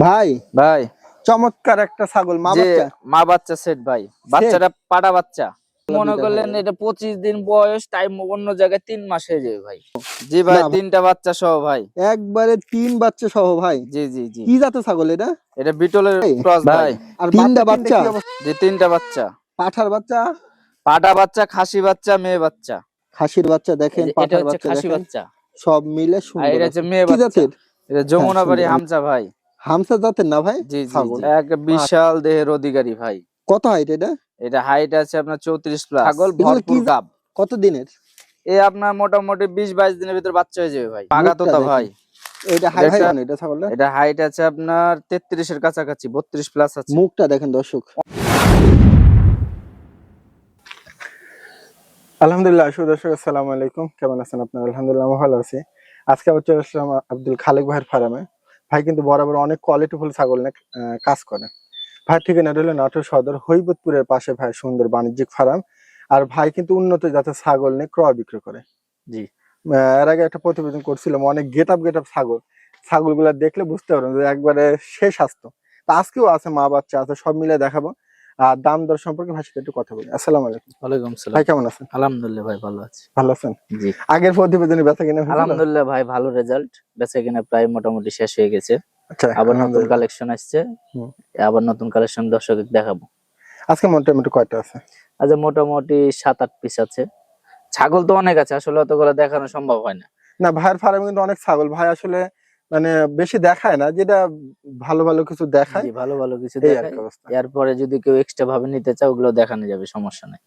ভাই ভাই চমৎকার একটা ছাগল মা যে বাচ্চা মা বাচ্চা সেট ভাই, বাচ্চাটা পাটা বাচ্চা। মনে দুইটা করলেন ভাই। এটা 25 দিন বয়স, টাইম অন্য জায়গায় 3 মাস হয়ে যাবে ভাই। জি ভাই, না ভাই, তিনটা বাচ্চা সহ ভাই। একবারে তিন বাচ্চা সহ ভাই। জি জি জি, কি জাতের ছাগল এটা? এটা বিটলের ভাই, ক্রস ভাই। আর তিনটা বাচ্চা কি অবস্থা? জি তিনটা বাচ্চা, পাঠার বাচ্চা পাটা বাচ্চা, খাসি বাচ্চা, মেয়ে বাচ্চা। খাসির বাচ্চা দেখেন, এটা পাঠার হচ্ছে বাচ্চা খাসি দেখেন, বাচ্চা, সব মিলে আর সুন্দর এটা হচ্ছে আছে। মেয়ে কি বাচ্চা। জাতের? এটা হ্যাঁ যমুনাবাড়ি সুন্দর। হামচা ভাই। হামসা জাতের না ভাই জি জি ছাগল? জি, এক বিশাল দেহের অধিকারী ভাই। কত হাইট এটা? এটা হাইট আছে আপনার 34 প্লাস। ছাগল এগুলো কি ভরপুর গাব। কত দিনের? এ আপনার মোটামুটি 20-22 দিনের ভিতর বাচ্চা হয়ে যাবে ভাই। পাগা মুখটা তোতা দেখেন। ভাই। এটা এটা হাইট একটা, কেমন এটা ছাগলটা? এটা হাইট আছে আপনার 33 এর কাছাকাছি, 32 প্লাস আছে। মুখটা দেখেন দর্শক। আলহামদুলিল্লাহ, সুদর্শক আসসালামু আলাইকুম, কেমন আছেন আপনারা? আলহামদুলিল্লাহ আমি ভালো আছি। আজকে আবার চলে আসলাম আব্দুল খালেক ভাইয়ের ফার্মে। ভাই কিন্তু বরাবর অনেক কোয়ালিটিফুল ছাগল নিয়ে কাজ করে। ভাই ঠিকানা রইল নাটোর সদর হৈবতপুরের পাশে ভাই সুন্দর বাণিজ্যিক ফার্ম। আর ভাই কিন্তু উন্নত জাতের ছাগল নিয়ে ক্রয় বিক্রয় করে। জি এর আগে একটা প্রতিবেদন করছিলাম, অনেক গেট আপ ছাগল, ছাগলগুলা দেখলে বুঝতে পারবেন যে একবারে শেষ স্বাস্থ্য। তা আজকেও আছে, মা বাচ্চা আছে, সব মিলে দেখাবো। আর দাম দর সম্পর্কে ভাই সাথে একটু কথা বলি। আসসালামু আলাইকুম। ওয়ালাইকুম সালাম। ভাই কেমন আছেন? আলহামদুলিল্লাহ ভাই ভালো আছি। ভালো আছেন? জি আগের প্রতিবেদনে বেচা কিনা হয়েছিল? আলহামদুলিল্লাহ ভাই, ভালো রেজাল্ট। বেচাকেনা প্রায় মোটামুটি শেষ হয়ে গেছে। আচ্ছা, আবার নতুন আলহামদুলিল্লাহ। কালেকশন আসছে, হুম। আবার নতুন কালেকশন দর্শকদের দেখাবো। আজকে মোটামুটি কয়টা আছে? আজ মোটামুটি 7-8 পিস আছে। ছাগল তো অনেক আছে, আসলে অতগুলো দেখানো সম্ভব হয় না। না, ভাইয়ের ফার্মে কিন্তু অনেক ছাগল। ভাই আসলে মানে বেশি দেখায় না, যেটা ভালো ভালো কিছু দেখায়, জি ভালো ভালো কিছু এই আর দেখাই। কি অবস্থা। এরপরে যদি কেউ এক্সট্রা ভাবে নিতে চায় ওগুলো দেখানো যাবে, সমস্যা নাই।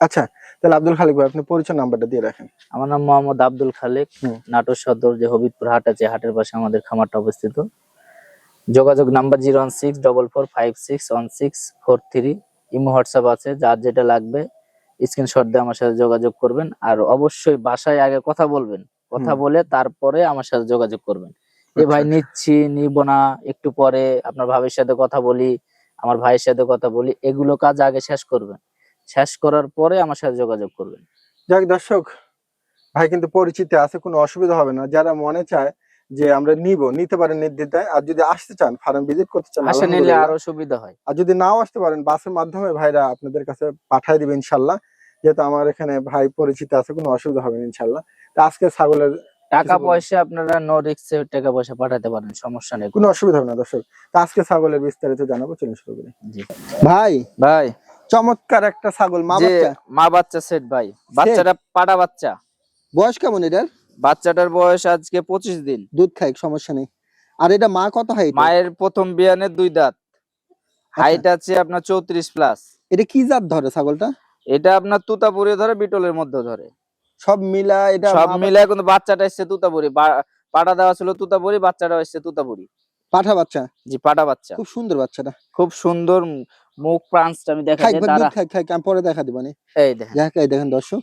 আচ্ছা, তাহলে আব্দুল খালিক ভাই আপনি পরিচয় নাম্বারটা দিয়ে রাখেন। আমার নাম মোহাম্মদ আব্দুল খালেক। হুম। নাটোর সদর যে হবিবপুর হাট আছে, হাটের পাশে আমাদের খামারটা অবস্থিত। যোগাযোগ নাম্বার 01644561643। ইমো হোয়াটসঅ্যাপ আছে, যার যেটা লাগবে স্ক্রিনশট দিয়ে আমার সাথে যোগাযোগ করবেন। আর অবশ্যই বাসায় আগে কথা বলবেন, কথা হুম। বলে তারপরে আমার সাথে যোগাযোগ করবেন। এ আচ্ছা ভাই আচ্ছা। নিচ্ছি নিব না, একটু পরে আপনার ভাবির সাথে কথা বলি, আমার ভাইয়ের সাথে কথা বলি, এগুলো কাজ আগে শেষ করবেন। শেষ করার পরে আমার সাথে যোগাযোগ করবেন। যাক দর্শক, ভাই কিন্তু পরিচিতি আছে, কোনো অসুবিধা হবে না। যারা মনে চায় যে আমরা নিতে পারেন নির্দ্বিধায়। আর যদি আসতে চান, ফার্ম ভিজিট করতে চান, আসে নিলে আলহামদুলিল্লাহ। আরো সুবিধা হয়। আর যদি নাও আসতে পারেন, বাসের মাধ্যমে ভাইরা আপনাদের কাছে পাঠিয়ে দিবে ইনশাল্লাহ। যেহেতু আমার এখানে ভাই পরিচিত আছে, কোনো অসুবিধা হবে না ইনশাল্লাহ। তা আজকে ছাগলের টাকা কিছু বলুন। পয়সা আপনারা নো রিস্কে টাকা পয়সা পাঠাতে পারেন, সমস্যা নেই কোনো কোনো। অসুবিধা হবে না দর্শক। তা আজকে ছাগলের বিস্তারিত জানাবো, চলুন শুরু করি। জি ভাই ভাই, চমৎকার একটা ছাগল মা যে বাচ্চা মা বাচ্চা সেট ভাই, সেট। বাচ্চাটা পাটা বাচ্চা। বয়স কেমন এটার? বাচ্চাটার বয়স আজকে 25 দিন। দুধ খাই, সমস্যা নেই। আর এটা মা কত হাইট? মায়ের প্রথম বিয়ানের 2 দাঁত। আচ্ছা, হাইট আছে আপনার 34 প্লাস। এটা কি জাত ধরে ছাগলটা? এটা আপনার তুতাপুরি ধরে, বিটলের মধ্যে ধরে, সব মিলা এটা সব মা মিলে। কিন্তু বাচ্চাটা এসছে তুতাপুরি, পাটা দেওয়া ছিল তুতাপুরি, বাচ্চাটা এসছে তুতাপুরি। পাঠা বাচ্চা? জি পাটা বাচ্চা, খুব সুন্দর বাচ্চাটা। খুব সুন্দর। মুখ প্রান্সটা আমি দেখা খাই যায়, দুধ দাঁড়া। খাই খাই, আমি পরে দেখা দিবানি। এই দেখেন, যাক এই দেখেন দর্শক,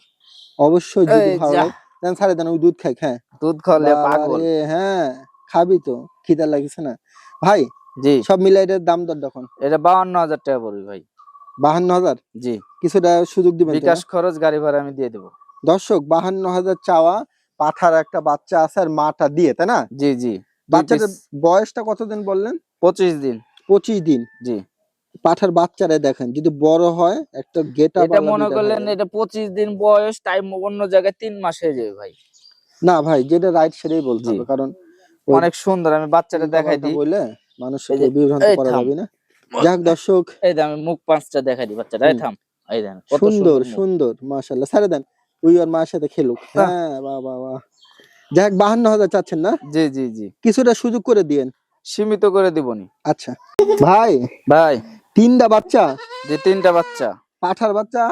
অবশ্যই যদি এই ভালো যা, লাগে দেন ছাড়ে দেন, ওই দুধ খাই। হ্যাঁ দুধ খাওয়ালে বাবা পাগল। রে, হ্যাঁ খাবি তো, খিদা লাগিছে না ভাই? জি সব মিলাই এটার দাম দর দেখুন। এটা 52,000 টাকা পড়বে ভাই। 52,000? জি, কিছুটা সুযোগ দিবেন তো না? বিকাশ খরচ গাড়ি ভাড়া আমি দিয়ে দেবো। দর্শক 52,000 চাওয়া, পাঠার একটা বাচ্চা আছে আর মাটা দিয়ে, তাই না? জি জি, 2 পিস। বাচ্চাটার বয়সটা কতদিন বললেন? 25 দিন। 25 দিন। জি, পাঠার বাচ্চারা দেখেন, যদি বড় হয় একটা গেটা এটা পাল্লা মনে দুইটা করলেন থাকবে। এটা 25 দিন বয়স, টাইম অন্য জায়গায় 3 মাস হয়ে যাবে ভাই। না ভাই, যেটা রাইট সেটাই বলতে জি হবে, কারণ ওই অনেক সুন্দর, আমি বাচ্চাটা দেখাই উল্টাপাল্টা দিই। বললে এই মানুষকে যে, বিভ্রান্ত এই করা থাম, যাবে না। যাক দর্শক, এই যে আমি মুখ পাঁচটা দেখাই দিই বাচ্চাটা, এই হুম, থাম। এই দেখেন কত সুন্দর সুন্দর মুখ। সুন্দর মাশাআল্লাহ, ছেড়ে দেন। ওই ওর মার সাথে খেলুক। আহ, হ্যাঁ বাহ বাহ বাহ। যাক 52,000 চাচ্ছেন না? জি জি জি, কিছুটা সুযোগ করে দিয়েন। সীমিত করে দিবনি আচ্ছা ভাই, ভাই। তিনটা বাচ্চা, যে তিনটা বাচ্চা, পাঠার বাচ্চা?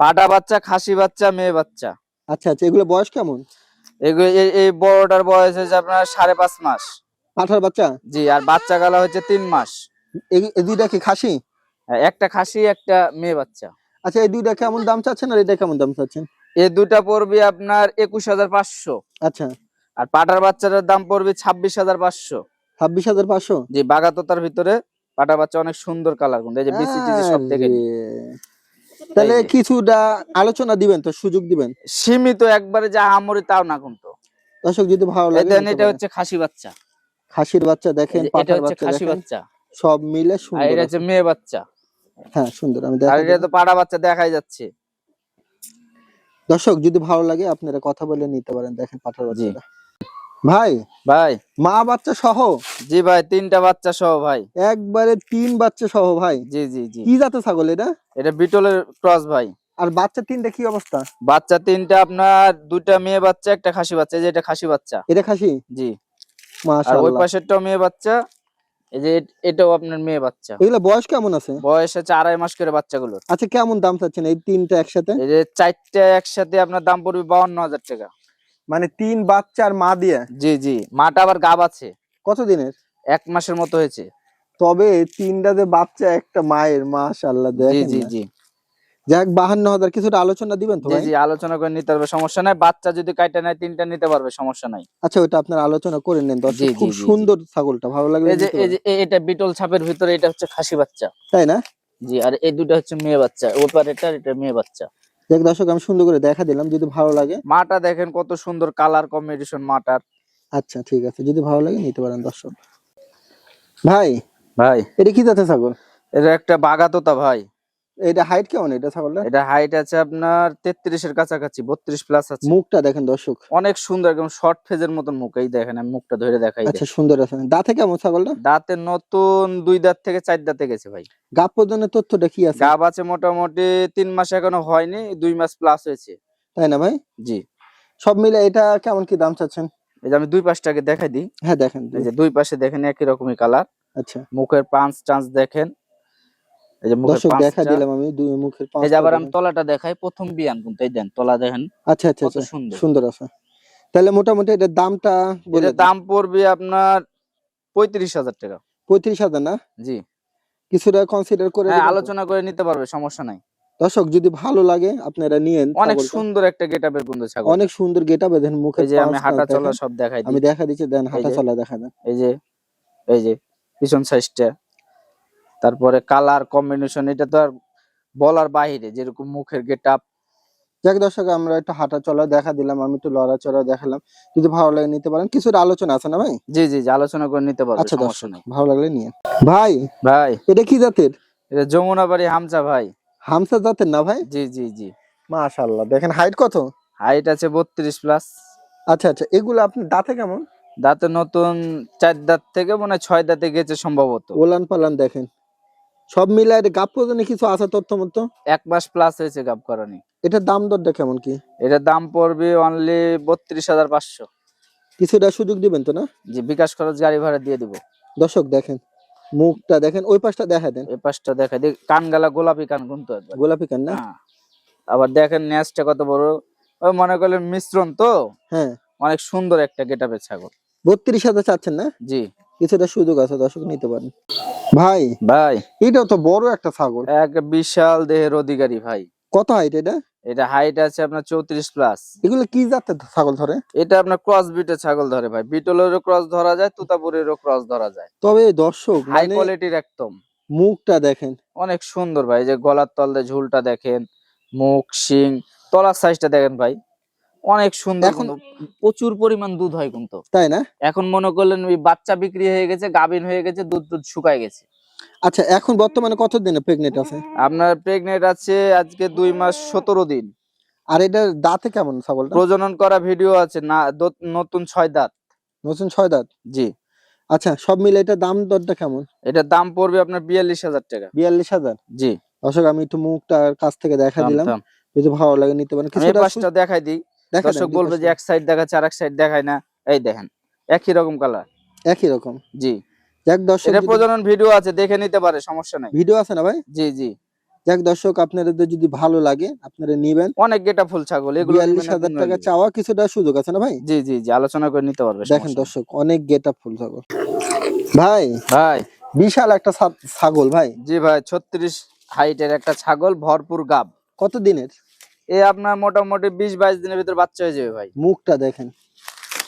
পাটা বাচ্চা, খাসি বাচ্চা, মেয়ে বাচ্চা। আচ্ছা আচ্ছা, এগুলো বয়স কেমন? এগুলো এই বড়টার বয়স হচ্ছে আপনার 5.5 মাস। পাঠার বাচ্চা? জি, আর বাচ্চা গালা হচ্ছে 3 মাস। এই দুইটা কি খাসি? হ্যাঁ, একটা খাসি একটা মেয়ে বাচ্চা। আচ্ছা, এই দুইটা কেমন দাম চাচ্ছেন আর এটা কেমন দাম চাচ্ছেন? এই দুটা পড়বে আপনার 21,500। আচ্ছা, আর পাটার বাচ্চাটার দাম পড়বে 26,500। 26,500? জি, বাগাতোতার ভিতরে পাটা বাচ্চা, অনেক সুন্দর কালার, কিন্তু এই যে বিসিটিজি সব দেখে আরে, নি। এই তাহলে যে কিছুটা আলোচনা দিবেন তো, সুযোগ দিবেন। সীমিত একবারে, যা আমরি তাও না কিন্তু। দর্শক যদি ভালো এই লাগে দেন, নিতে এটা পারে। হচ্ছে খাসি বাচ্চা। খাসির বাচ্চা দেখেন, এটা পাঠার হচ্ছে বাচ্চা খাসি দেখেন, বাচ্চা, সব মিলে আর সুন্দর এটা আছে। হচ্ছে মেয়ে বাচ্চা, হ্যাঁ সুন্দর, আমি আর দেখাই এটা দিলাম। তো পাড়া বাচ্চা দেখাই যাচ্ছে। দর্শক যদি ভালো লাগে আপনারা কথা বলে নিতে পারেন। দেখেন পাঠার জি বাচ্চাটা ভাই, ভাই, মা বাচ্চা সহ, জি ভাই, 3টা বাচ্চা সহ ভাই। একবারে 3 বাচ্চা সহ ভাই। জি জি জি, কি জাতের ছাগল এটা? এটা বিটলের ক্রস ভাই। আর বাচ্চা 3টা কি অবস্থা? বাচ্চা 3টা আপনার, 2টা মেয়ে বাচ্চা, একটা খাসি বাচ্চা। এই যে এটা খাসি বাচ্চা। এটা খাসি? জি। আর ওই মাশাআল্লাহ। পাশেরটাও মেয়ে বাচ্চা। এই যে এটাও আপনার মেয়ে বাচ্চা। এগুলা বয়স কেমন আছে? বয়স হচ্ছে 2.5 মাস করে বাচ্চাগুলোর। আচ্ছা কেমন দাম চাচ্ছেন এই 3টা একসাথে? এই যে 4টা একসাথে আপনার দাম পড়বে 52,000 টাকা। মানে 3 বাচ্চা আর মা দিয়ে? জি জি, মাটা আবার গাব আছে, কত দিনের? 1 মাসের মতো হয়েছে। তবে 3টা যে বাচ্চা একটা মায়ের, মাশাআল্লাহ জি দেখেন জি না। জি যাক 52,000, কিছুটা আলোচনা দিবেন তো জি ভাই? জি, আলোচনা করে নিতে পারবে, সমস্যা নাই। বাচ্চা যদি কাইটা নেয় 3টা নিতে পারবে, সমস্যা নাই। আচ্ছা ওটা আপনারা আলোচনা করে নেন। জি দর্শক জি খুব জি জি, সুন্দর ছাগলটা, ভালো লাগলে এই যে নিতে এই পারেন। যে এটা বিটল ছাপের ভিতরে, এটা হচ্ছে খাসি বাচ্চা। তাই না? জি, আর এই দুটো হচ্ছে মেয়ে বাচ্চা, ওপার এটা মেয়ে বাচ্চা। দেখ দর্শক আমি সুন্দর করে দেখা দিলাম, যদি ভালো লাগে। মাটা দেখেন কত সুন্দর কালার কম্বিনেশন মাটার। আচ্ছা ঠিক আছে, যদি ভালো লাগে নিতে পারেন দর্শক। ভাই ভাই, এটা কি জাতের ছাগল? এটা একটা বাগাতোতা ভাই। এটা হাইট কেমন এটা ছাগলটা? এটা হাইট আছে আপনার 33-এর কাছাকাছি, 32 প্লাস আছে। মুখটা দেখেন দর্শক, অনেক সুন্দর, একদম শর্ট ফেজের মতন মুখ। এই দেখেন, আমি মুখটা ধরে দেখাই আচ্ছা দেন। সুন্দর আছে। দাঁতে কেমন ছাগলটা? দাঁতে নতুন 2 দাঁত থেকে 4 দাঁতে গেছে ভাই। গাব পর্যন্ত তথ্যটা কি আছে? গাব আছে মোটামুটি 3 মাস এখনো হয়নি, 2 মাস প্লাস হয়েছে। তাই না ভাই? জি। সব মিলে এটা কেমন কি দাম চাচ্ছেন? এই যে আমি 2 পাশটাকে দেখাই দিই। হ্যাঁ দেখেন। এই যে 2 পাশে দেখেন একই রকমই কালার। আচ্ছা মুখের পাঁচ টাঁচ দেখেন। এই যে মুখের দর্শক দেখা পাঁচটা। দিলাম আমি, দুই মুখের এই যে পাঁচটা আবার আমি দেখেন। তলাটা দেখাই, প্রথম বিয়ান কিন্তু, এই দেন তলা দেখেন আচ্ছা আচ্ছা কত আচ্ছা, সুন্দর। সুন্দর আছে। তাহলে মোটামুটি এটার দামটা বলে এটার দেন। দাম পড়বে আপনার 35,000 টাকা। 35,000 না? জি। কিছুটা কনসিডার করে হ্যাঁ, দিবেন তো? আলোচনা করে নিতে পারবে, সমস্যা নাই। দর্শক যদি ভালো লাগে আপনারা নিয়েন অনেক ছাগলটা। সুন্দর একটা গেটআপের বন্ধু ছাগল। অনেক সুন্দর গেটআপ, দেখেন মুখের এই যে আমি পাঁচ হাঁটা চলা দেখেন। সব দেখাই আমি দিই। দেখা দিচ্ছি, দেন এই হাঁটা যে চলা দেখা দেন। এই যে এই যে পিছন সাইজটা, তারপরে কালার কম্বিনেশন, এটা তো আর বলার বাইরে, যেরকম মুখের গেটআপ। যাক দর্শক আমরা একটু হাঁটা চলা দেখা দিলাম, আমি একটু লড়াচড়া দেখালাম, যদি ভালো লাগে নিতে পারেন। কিছুটা আলোচনা আছে না ভাই? জি জি জি, আলোচনা করে নিতে পারবে, আচ্ছা সমস্যা দর্শক নাই। ভালো লাগলে নিয়ে। ভাই ভাই, এটা কি জাতের? এটা যমুনাবাড়ি হামচা ভাই। হামসা জাতের না ভাই? জি জি জি, মাশাআল্লাহ, দেখেন হাইট কত? হাইট আছে 32 প্লাস। আচ্ছা আচ্ছা, এগুলো আপনি দাঁতে কেমন? দাঁতে নতুন 4 দাঁত থেকে মনে হয় 6 দাঁতে গেছে সম্ভবত। ওলান পালান দেখেন, সব মিলায় গাপ পর্যন্ত কিছু আছে তথ্য মতো? 1 মাস প্লাস হয়েছে গাব করানি। এটার দাম দরটা কেমন কি? এটার দাম পড়বে অনলি 32,500। কিছুটা সুযোগ দিবেন তো না? জি, বিকাশ খরচ গাড়ি ভাড়া দিয়ে দিব। দর্শক দেখেন মুখটা দেখেন, ওই পাশটা দেখা দেন। এই পাশটা দেখা দিই, কান গালা গোলাপি কান কিন্তু একবার। গোলাপি কান না? হ্যাঁ। আবার দেখেন নেজটা কত বড়, ওই মনে করলেন মিশ্রণ তো, হ্যাঁ। অনেক সুন্দর একটা গেটআপের ছাগল। 32,000 চাচ্ছেন না? জি কিছুটা সুযোগ আছে, দর্শক নিতে পারেন। ভাই ভাই, এটাও তো বড় একটা ছাগল, এক বিশাল দেহের অধিকারী ভাই। কত হাইট এটা? এটা হাইট আছে আপনার 34 প্লাস। এগুলো কি জাতের ছাগল ধরে? এটা আপনার ক্রস বিটের ছাগল ধরে ভাই, বিটলেরও ক্রস ধরা যায়, তুতাপুরেরও ক্রস ধরা যায়। তবে দর্শক হাই মানে কোয়ালিটির একদম। মুখটা দেখেন, অনেক সুন্দর ভাই, এই যে গলার তল দিয়ে ঝুলটা দেখেন, মুখ শিং, তলার সাইজটা দেখেন ভাই, অনেক সুন্দর। এখন কিন্তু প্রচুর পরিমাণ দুধ হয় কিন্তু। তাই না? এখন মনে করলেন ওই বাচ্চা বিক্রি হয়ে গেছে, গাভিন হয়ে গেছে, দুধ দুধ শুকায় গেছে। আচ্ছা এখন বর্তমানে কত দিনে প্রেগনেন্ট আছে? আপনার প্রেগনেন্ট আছে আজকে 2 মাস 17 দিন। আর এটার দাঁতে কেমন ছাগলটা? প্রজনন করা ভিডিও আছে না, নতুন 6 দাঁত। নতুন 6 দাঁত? জি। আচ্ছা সব মিলে এটা দাম দরটা কেমন? এটার দাম পড়বে আপনার 42,000 টাকা। 42,000? জি। দর্শক আমি একটু মুখটার কাছ থেকে দেখা থাম দিলাম, থাম, যদি ভালো লাগে নিতে পারেন। আমি এই কিছুটা পাশটা দেখাই দিই। দেখা দেন দর্শক বলবে যে এক সাইড দেখাচ্ছে আর এক সাইড দেখায় না। এই দেখেন একই রকম কালার। একই রকম? জি। যাক দর্শক এটা প্রজনন ভিডিও আছে, দেখে নিতে পারে, সমস্যা নাই। ভিডিও আছে না ভাই? জি জি, যাক দর্শক আপনাদের যদি ভালো লাগে আপনারা নিবেন। অনেক গেটা ফুল ছাগল, এগুলো নিবেন না 42,000 কোন টাকা নিবেন। চাওয়া, কিছুটা সুযোগ আছে না ভাই? জি জি জি, আলোচনা করে নিতে পারবে, দেখেন সমস্যা নাই। দর্শক অনেক গেটআপ ফুল ছাগল ভাই, ভাই, বিশাল একটা ছাগল ভাই। জি ভাই, 36 হাইটের একটা ছাগল, ভরপুর গাব। কত দিনের? এ আপনার মোটামুটি 20-22 দিনের ভিতর বাচ্চা হয়ে যাবে ভাই। মুখটা দেখেন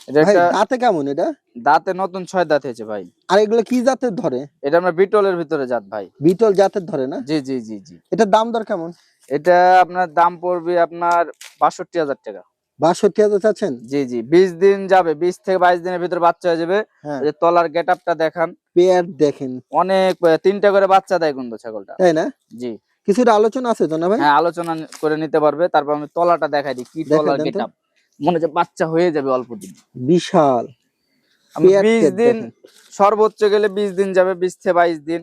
এটা ভাই, একটা দাঁতে কেমন এটা? দাঁতে নতুন 6 দাঁত হয়েছে ভাই। আর এগুলো কি জাতের ধরে? এটা আমরা বিটলের ভিতরে জাত ভাই। বিটল জাতের ধরে না? জি জি জি জি, এটার দাম দর কেমন? এটা আপনার দাম পড়বে আপনার 62,000 টাকা। 62,000 চাচ্ছেন? জি জি 20 দিন যাবে, 20 থেকে 22 দিনের ভিতরে বাচ্চা হয়ে যাবে। হ্যাঁ, এই যে তলার গেটআপটা দেখান, পেয়ার দেখেন, অনেক 3টা করে বাচ্চা দেয় কিন্তু ছাগলটা। তাই না? জি কিছুটা আলোচনা আছে তো না ভাই? হ্যাঁ, আলোচনা করে নিতে পারবে। তারপর আমি তলাটা দেখাই দিই, কি দেখান তলার দেন তো। গেটআপ, মনে হচ্ছে বাচ্চা হয়ে যাবে অল্প দিন। বিশাল আমি পেয়ার 20 টেট দিন, দেখেন। সর্বোচ্চ গেলে 20 দিন যাবে, 20 থেকে 22 দিন।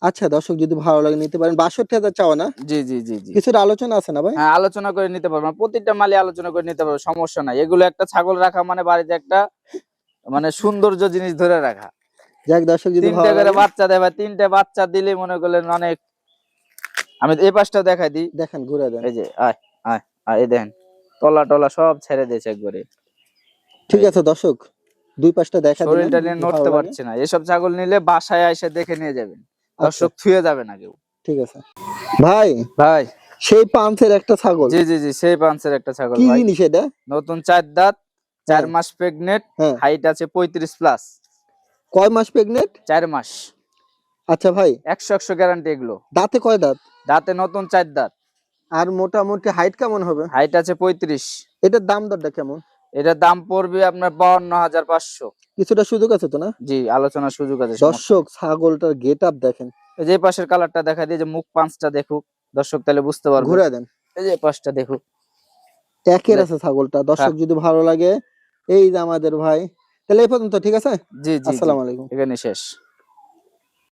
আচ্ছা দর্শক যদি ভালো লাগে নিতে পারেন। 62,000 চাওয়া না? জি জি জি জি কিছুটা আলোচনা আছে না ভাই? হ্যাঁ, আলোচনা করে নিতে পারবে, প্রতিটা মালে আলোচনা করে নিতে পারবে, সমস্যা নাই। এগুলো একটা ছাগল রাখা মানে বাড়িতে একটা মানে সৌন্দর্য জিনিস ধরে রাখা। যাক দর্শক যদি 3টে ভালো করে লাগে বাচ্চা দেয় ভাই, 3টে বাচ্চা দিলে মনে করলেন অনেক। আমি এই পাশটা দেখাই দিই, দেখেন, ঘুরে দেন। এই যে আয় আয় আয়, এই দেখেন তলা টলা সব ছেড়ে দিয়েছে একবারে। ঠিক আছে দর্শক, দুই পাশটা দেখা দিলেন, শরীরটা নিয়ে যদি ভালো নড়তে লাগে। পারছে না, এসব ছাগল নিলে বাসায় এসে দেখে নিয়ে যাবেন, আচ্ছা দর্শক থুয়ে যাবে না কেউ। ঠিক আছে ভাই। ভাই সেই পাঁচের একটা ছাগল, জি জি জি সেই পাঁচের একটা ছাগল কি ভাই, জিনিস এটা? নতুন 4 দাঁত, 4 হ্যাঁ, মাস প্রেগনেন্ট, হ্যাঁ। হাইট আছে 35 প্লাস, কয় মাস প্রেগনেন্ট? 4 মাস। আচ্ছা ভাই, 100 গ্যারান্টি এগুলো। দাঁতে কয় দাঁত? দাঁতে নতুন 4 দাঁত, আর মোটামুটি হাইট কেমন হবে? হাইট আছে 35। এটার দাম দরটা কেমন? এটার দাম পড়বে আপনার 52,500। কিছুটা সুযোগ আছে তো না? জি আলোচনার সুযোগ আছে, সমস্যা দর্শক ছাগলটার গেট আপ দেখেন, নেই। এই যে এই পাশের কালারটা দেখা দিয়ে, যে মুখ পাঁচটা দেখুক দর্শক, তাহলে বুঝতে পারবে। ঘুরে দেন। এই যে এই পাশটা দেখুক। একের আছে ছাগলটা, দর্শক হ্যাঁ। যদি ভালো লাগে এই যে আমাদের ভাই। তাহলে এই পর্যন্ত, ঠিক আছে? জি জি জি আসসালামু আলাইকুম। এখানে শেষ।